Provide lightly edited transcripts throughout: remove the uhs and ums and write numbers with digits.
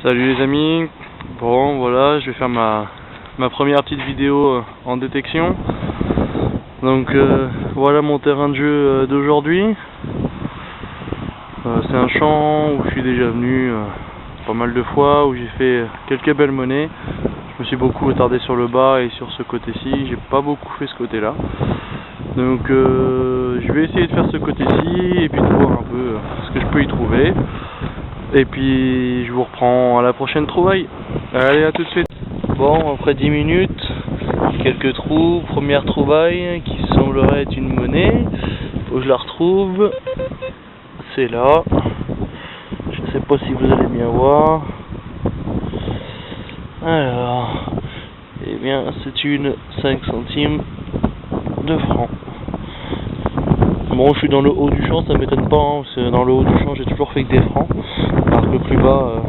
Salut les amis, bon voilà, je vais faire ma première petite vidéo en détection. Donc voilà mon terrain de jeu d'aujourd'hui. C'est un champ où je suis déjà venu pas mal de fois, où j'ai fait quelques belles monnaies. Je me suis beaucoup attardé sur le bas et sur ce côté-ci, j'ai pas beaucoup fait ce côté-là. Donc je vais essayer de faire ce côté-ci et puis de voir un peu ce que je peux y trouver. Et puis je vous reprends à la prochaine trouvaille. Allez, à tout de suite. Bon, après 10 minutes, quelques trous, première trouvaille qui semblerait être une monnaie. Faut que je la retrouve. C'est là. Je sais pas si vous allez bien voir. Alors, eh bien c'est une 5 centimes de francs. Bon, je suis dans le haut du champ, ça m'étonne pas, hein, parce que dans le haut du champ j'ai toujours fait que des francs, alors que plus bas,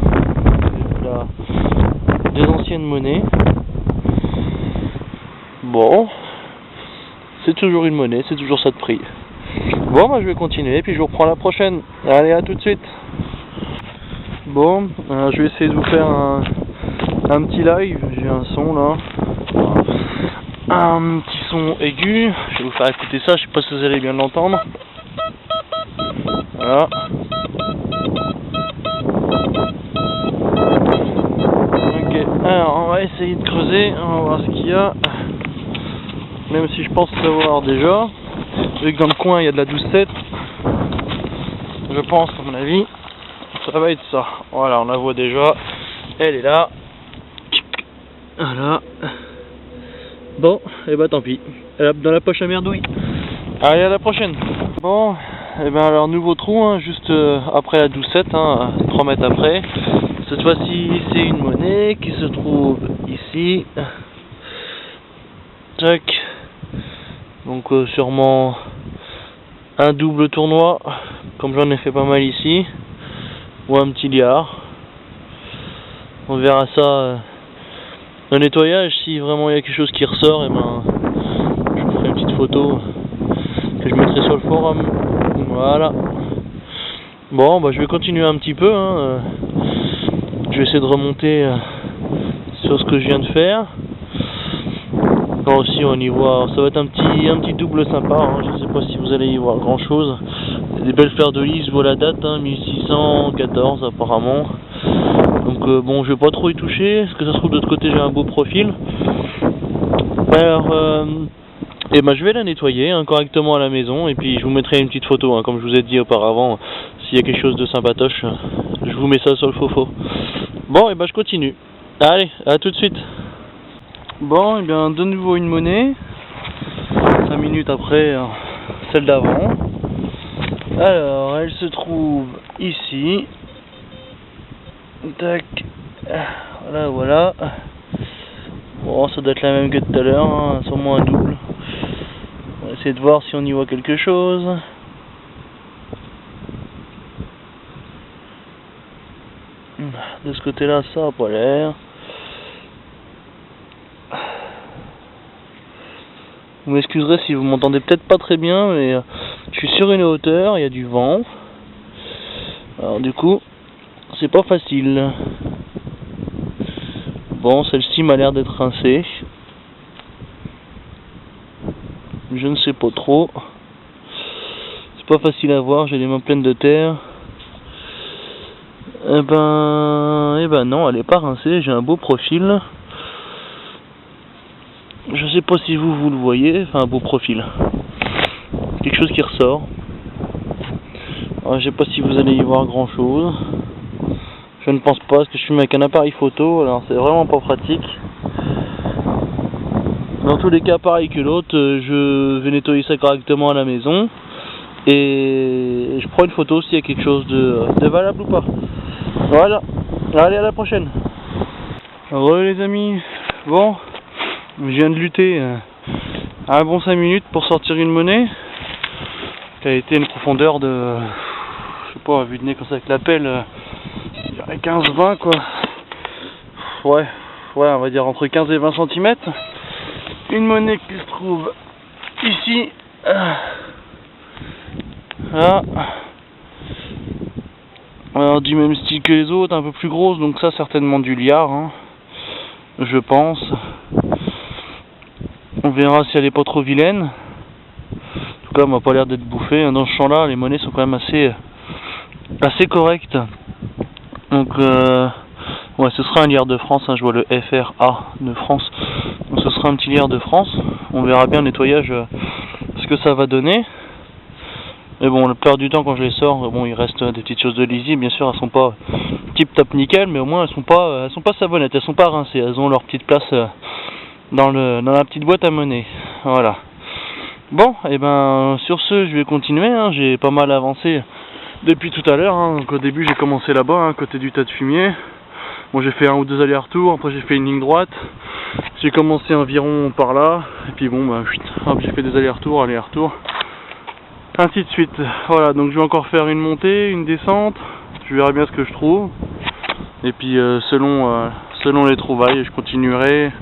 des anciennes monnaies. Bon, c'est toujours une monnaie, c'est toujours ça de prix. Bon, bah, je vais continuer, puis je vous reprends la prochaine. Allez, à tout de suite. Bon, je vais essayer de vous faire un petit live, j'ai un son là. Un petit son aigu, je vais vous faire écouter ça, je sais pas si vous allez bien l'entendre. Voilà. Ok, alors on va essayer de creuser, on va voir ce qu'il y a. Même si je pense savoir déjà. Vu que dans le coin il y a de la 12-7. Je pense, à mon avis, ça va être ça. Voilà, on la voit déjà. Elle est là. Voilà. Bon, et bah tant pis. Elle est dans la poche à merdouille. Allez, à la prochaine. Bon, et ben alors nouveau trou, hein, juste après la 12-7, 3 mètres après. Cette fois-ci, c'est une monnaie qui se trouve ici. Tac. Donc sûrement un double tournoi, comme j'en ai fait pas mal ici, ou un petit liard. On verra ça. Le nettoyage, si vraiment il y a quelque chose qui ressort, et ben je vous ferai une petite photo que je mettrai sur le forum. Voilà. Bon, bah je vais continuer un petit peu. Je vais essayer de remonter sur ce que je viens de faire. Là aussi on y voit, ça va être un petit double sympa. Je sais pas si vous allez y voir grand chose. Des belles fleurs de lys, je vois la date, 1614 apparemment. Donc bon, je vais pas trop y toucher, parce que ça se trouve de l'autre côté j'ai un beau profil. Alors, et ben je vais la nettoyer correctement à la maison, et puis je vous mettrai une petite photo, comme je vous ai dit auparavant. S'il y a quelque chose de sympatoche, je vous mets ça sur le faux. Bon, et ben je continue. Allez, à tout de suite. Bon, et bien de nouveau une monnaie. 5 minutes après celle d'avant. Alors, elle se trouve ici. Tac. Voilà. Bon, ça doit être la même que tout à l'heure, sûrement un double. On va essayer de voir si on y voit quelque chose. De ce côté-là, ça n'a pas l'air. Vous m'excuserez si vous m'entendez peut-être pas très bien, mais je suis sur une hauteur, il y a du vent. Alors du coup, c'est pas facile. Bon, celle-ci m'a l'air d'être rincée. Je ne sais pas trop. C'est pas facile à voir, j'ai les mains pleines de terre. Eh ben non, elle est pas rincée, j'ai un beau profil. Je sais pas si vous le voyez, enfin un beau profil. Quelque chose qui ressort. Alors, je sais pas si vous allez y voir grand chose. Je ne pense pas, parce que je filme avec un appareil photo, alors c'est vraiment pas pratique. Dans tous les cas, pareil que l'autre, je vais nettoyer ça correctement à la maison. Et je prends une photo s'il y a quelque chose de valable ou pas. Voilà, allez, à la prochaine. Alors les amis, bon, je viens de lutter un bon 5 minutes pour sortir une monnaie qui a été une profondeur de, je sais pas, vu de nez comme ça avec la pelle, 15-20 quoi. Ouais, on va dire entre 15 et 20 cm. Une monnaie qui se trouve ici. Là. Alors du même style que les autres, un peu plus grosses, donc ça certainement du liard, hein, je pense. On verra si elle est pas trop vilaine. En tout cas, elle m'a pas l'air d'être bouffée. Dans ce champ-là, les monnaies sont quand même assez correctes. Donc, ouais, ce sera un liard de France. Hein, je vois le FRA de France. Donc, ce sera un petit liard de France. On verra bien le nettoyage, ce que ça va donner. Mais bon, la plupart du temps, quand je les sors, bon, il reste des petites choses de lisible. Bien sûr, elles sont pas tip top nickel, mais au moins elles sont pas savonnettes. Elles sont pas rincées. Elles ont leur petite place dans la petite boîte à monnaie. Voilà. Bon, et ben sur ce, je vais continuer. Hein. J'ai pas mal avancé depuis tout à l'heure. Hein. Donc, au début, j'ai commencé là-bas, hein, côté du tas de fumier. Bon, j'ai fait 1 ou 2 allers-retours. Après, j'ai fait une ligne droite. J'ai commencé environ par là. Et puis bon, bah, hop, j'ai fait des allers-retours, ainsi de suite. Voilà, donc je vais encore faire une montée, une descente. Je verrai bien ce que je trouve. Et puis selon les trouvailles, je continuerai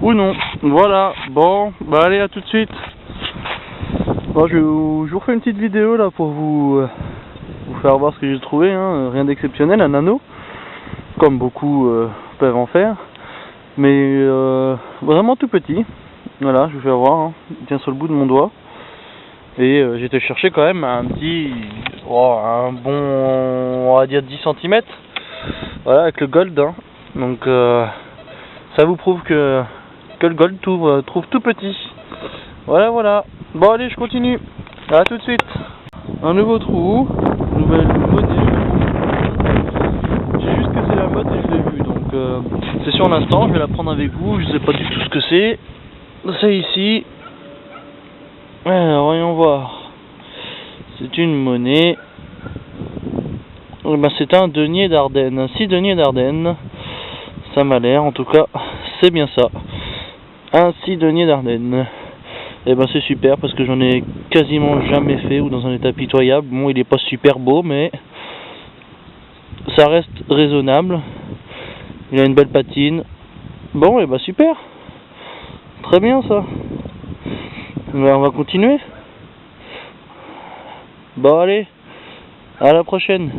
ou non. Voilà, bon, bah allez, à tout de suite. Bon, je vous refais une petite vidéo là pour vous faire voir ce que j'ai trouvé. Hein. Rien d'exceptionnel, un anneau, comme beaucoup peuvent en faire. Mais vraiment tout petit. Voilà, je vous fais voir. Hein. Il tient sur le bout de mon doigt. Et j'ai été chercher quand même un bon, on va dire 10 cm. Voilà, avec le gold. Hein. Donc ça vous prouve que le gold trouve tout petit. Voilà. Bon allez, je continue. À tout de suite. Un nouveau trou, nouvelle monnaie. J'ai juste cassé la boîte et je l'ai vu. Donc c'est sur l'instant, je vais la prendre avec vous. Je sais pas du tout ce que c'est. C'est ici. Alors, voyons voir. C'est une monnaie. Ben, c'est un denier d'Ardenne. 6 deniers d'Ardenne. Ça m'a l'air, en tout cas, c'est bien ça. Un 6 deniers d'Ardenne. Et ben c'est super parce que j'en ai quasiment jamais fait ou dans un état pitoyable. Bon, il est pas super beau, mais ça reste raisonnable. Il a une belle patine. Bon, et ben super. Très bien ça. Ben, on va continuer. Bon allez, à la prochaine.